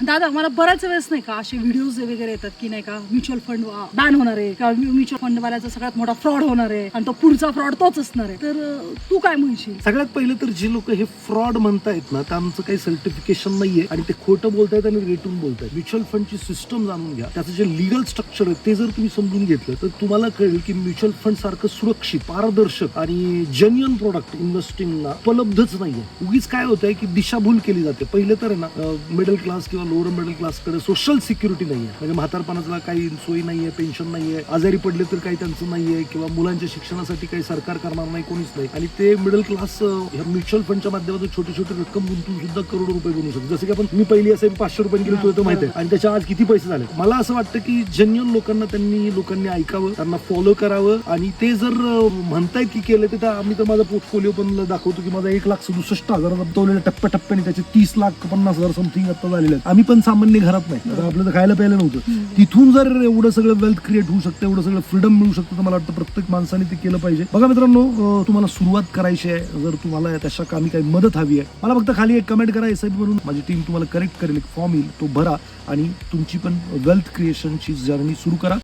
दादा मला बऱ्याच वेळेस नाही का असे व्हिडिओज वगैरे येतात की नाही का म्युच्युअल फंड बॅन होणार आहे किंवा म्युच्युअल फंड वाल्याचा सगळ्यात मोठा फ्रॉड होणार आहे आणि तो पुढचा फ्रॉड तोच असणार आहे. तर तू काय म्हणशील? सगळ्यात पहिले तर जे लोक हे फ्रॉड म्हणतायत ना त्यांचं काही सर्टिफिकेशन नाहीये आणि ते खोटं बोलतायत आणि रेटून बोलतायत. म्युच्युअल फंडची सिस्टम जाणून घ्या, त्याचं जे लिगल स्ट्रक्चर आहे ते जर तुम्ही समजून घेतलं तर तुम्हाला कळेल की म्युच्युअल फंड सारखं सुरक्षित, पारदर्शक आणि जेन्युअन प्रोडक्ट इन्व्हेस्टिंगला उपलब्धच नाहीये. उगीच काय होतंय की दिशाभूल केली जाते. पहिले तर आहे ना मिडल क्लास किंवा लोअर मिडल क्लासकडे सोशल सिक्युरिटी नाहीये, म्हणजे म्हातारपणाला काही सोयी नाहीये, पेन्शन नाहीये, आजारी पडले तर काही त्यांचं नाहीये किंवा मुलांच्या शिक्षणासाठी काही सरकार करणार नाही, कोणीच नाही. आणि ते मिडल क्लास म्युच्युअल फंडच्या माध्यमातून छोटी छोटी रक्कम गुंतवून सुद्धा करोडो रुपये बनवू शकतो. जसं की आपण मी पहिली असं 500 रुपये गेलो तुला तर माहिती आहे, आणि त्याच्या आज किती पैसे झाले. मला असं वाटतं की जेन्युअन लोकांनी ऐकावं, त्यांना फॉलो करावं आणि ते जर म्हणतायत की केलं तर आम्ही तर माझा पोर्टफोलिओ पण दाखवतो की माझा 1,67,000 बनवलेला टप्प्याटप्प्याने त्याचे 30,50,000 समथिंग आता झालेले आहेत. आम्ही पण सामान्य घरात नाही, आता आपलं तर खायला प्यायला नव्हतं. तिथून जर एवढं सगळं वेल्थ क्रिएट होऊ शकतं, एवढं सगळं फ्रीडम मिळू शकतं, तर मला वाटतं प्रत्येक माणसाने ते केलं पाहिजे. बघा मित्रांनो, तुम्हाला सुरुवात करायची आहे, जर तुम्हाला त्याच्या कामी काही मदत हवी आहे, मला फक्त खाली एक कमेंट करा SIP म्हणून, माझी टीम तुम्हाला करेक्ट करेल. एक फॉर्म येईल तो भरा आणि तुमची पण वेल्थ क्रिएशनची जर्नी सुरू करा.